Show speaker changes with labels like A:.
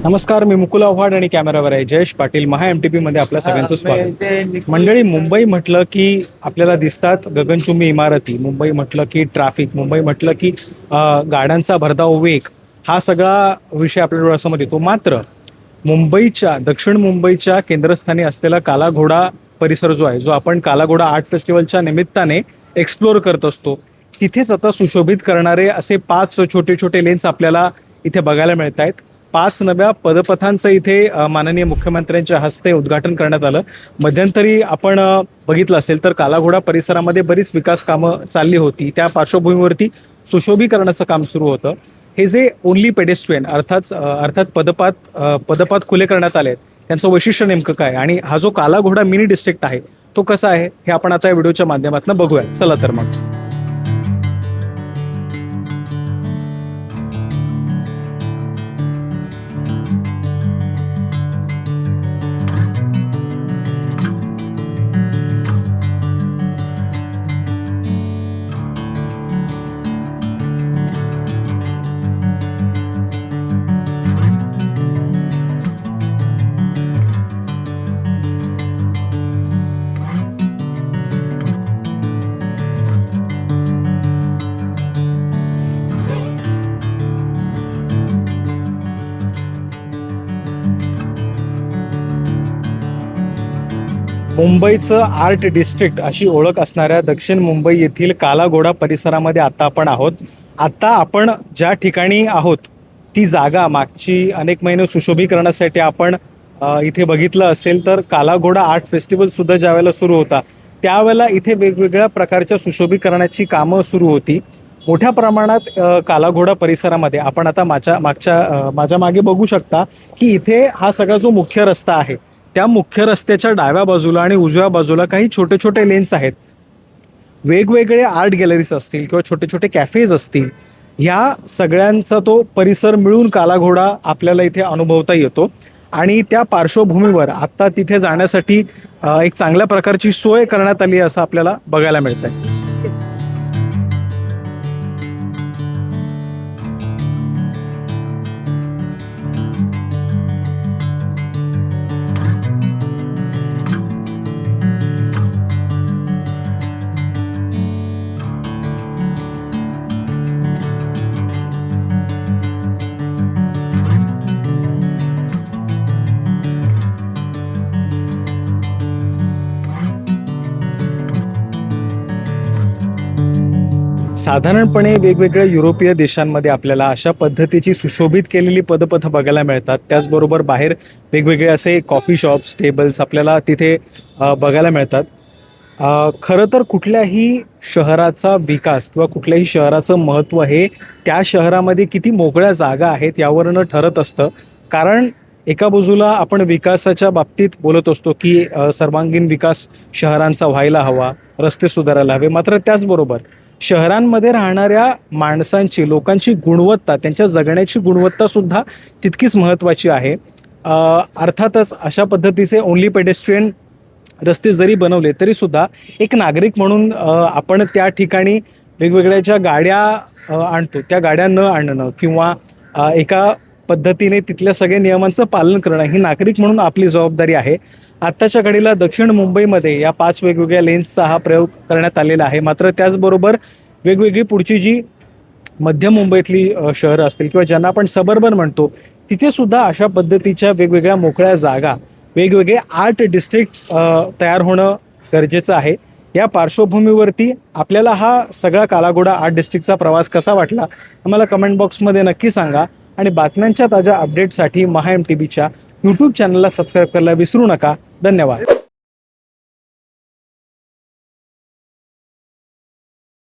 A: नमस्कार, मी मुकुल आव्हाड आणि कॅमेरावर आहे जयेश पाटील. महा MTP मध्ये आपल्या सगळ्यांचं स्वागत. मंडळी, मुंबई म्हटलं की आपल्याला दिसतात गगनचुंबी इमारती, मुंबई म्हटलं की ट्रॅफिक, मुंबई म्हटलं की गाड्यांचा भरधाव वेग, हा सगळा विषय आपल्या डोळ्यासमोर येतो. मात्र मुंबईच्या, दक्षिण मुंबईच्या केंद्रस्थानी असलेला काला घोडा परिसर जो आहे, जो आपण काला घोडा आर्ट फेस्टिवलच्या निमित्ताने एक्सप्लोअर करत असतो, तिथेच आता सुशोभित करणारे असे 5 छोटे छोटे लेन्स आपल्याला इथे बघायला मिळत आहेत. 5 नव्या पदपथांचं इथे माननीय मुख्यमंत्र्यांच्या हस्ते उद्घाटन करण्यात आलं. मध्यंतरी आपण बघितलं असेल तर काला घोडा परिसरामध्ये बरीच विकास कामं चालली होती. त्या पार्श्वभूमीवरती सुशोभीकरणाचं काम सुरू होतं. हे जे ओनली पेडेस्ट्रियन अर्थात पदपात खुले करण्यात आले आहेत, त्यांचं वैशिष्ट्य नेमकं काय आणि हा जो काला घोडा मिनी डिस्ट्रिक्ट आहे तो कसा आहे हे आपण आता या व्हिडिओच्या माध्यमातून बघूया. चला तर मग. मुंबईचं आर्ट डिस्ट्रिक्ट अशी ओळख असणाऱ्या दक्षिण मुंबई येथील काला घोडा परिसरामध्ये आता आपण आहोत. आता आपण ज्या ठिकाणी आहोत ती जागा मागची अनेक महिने सुशोभीकरणासाठी आपण इथे बघितलं असेल तर काला घोडा आर्ट फेस्टिवलसुद्धा ज्या वेळेला सुरू होता त्यावेळेला इथे वेगवेगळ्या प्रकारच्या सुशोभीकरणाची कामं सुरू होती. मोठ्या प्रमाणात काला घोडा परिसरामध्ये आपण आता माझ्या मागे बघू शकता की इथे हा सगळा जो मुख्य रस्ता आहे त्या मुख्य रस्त्याच्या डाव्या बाजूला आणि उजव्या बाजूला काही छोटे छोटे लेन्स आहेत. वेगवेगळे आर्ट गॅलरीज असतील किंवा छोटे छोटे कॅफेज असतील, ह्या सगळ्यांचा तो परिसर मिळून काला घोडा आपल्याला इथे अनुभवता येतो. आणि त्या पार्श्वभूमीवर आत्ता तिथे जाण्यासाठी एक चांगल्या प्रकारची सोय करण्यात आली असं आपल्याला बघायला मिळत आहे. साधारणपणे वेगवेगळ्या युरोपीय देशांमध्ये आपल्याला अशा पद्धतीची सुशोभित केलेली पदपथ बघायला मिळतात. त्याचबरोबर बाहेर वेगवेगळे असे कॉफी शॉप्स, टेबल्स आपल्याला तिथे बघायला मिळतात. खरं तर कुठल्याही शहराचा विकास किंवा कुठल्याही शहराचं महत्त्व हे त्या शहरामध्ये किती मोकळ्या जागा आहेत यावरनं ठरत असतं. कारण एका बाजूला आपण विकासाच्या बाबतीत बोलत असतो की सर्वांगीण विकास शहरांचा व्हायला हवा, रस्ते सुधारायला हवे. मात्र त्याचबरोबर शहरांमध्ये राहणाऱ्या माणसांची, लोकांची गुणवत्ता, त्यांच्या जगण्याची गुणवत्तासुद्धा तितकीच महत्त्वाची आहे. अर्थातच अशा पद्धतीचे ओनली पेडेस्ट्रियन रस्ते जरी बनवले तरीसुद्धा एक नागरिक म्हणून आपण त्या ठिकाणी वेगवेगळ्या ज्या गाड्या आणतो त्या गाड्या न आणणं किंवा एका पद्धतीने तिथल्या सगळ्या नियमांचं पालन करणं ही नागरिक म्हणून आपली जबाबदारी आहे. आत्ताच्या घडीला दक्षिण मुंबईमध्ये या 5 वेगवेगळ्या लेन्सचा हा प्रयोग करण्यात आलेला आहे. मात्र त्याचबरोबर वेगवेगळी पुढची जी मध्य मुंबईतली शहरं असतील किंवा ज्यांना आपण सबर्बन म्हणतो तिथे सुद्धा अशा पद्धतीच्या वेगवेगळ्या मोकळ्या जागा, वेगवेगळे आर्ट डिस्ट्रिक्ट्स तयार होणं गरजेचं आहे. या पार्श्वभूमीवरती आपल्याला हा सगळा काला घोडा आर्ट डिस्ट्रिक्टचा प्रवास कसा वाटला आम्हाला कमेंट बॉक्समध्ये नक्की सांगा. आणि बातम्यांच्या ताज्या अपडेटसाठी महा MTPच्या यूट्यूब चॅनलला सबस्क्राईब करायला विसरू नका. धन्यवाद.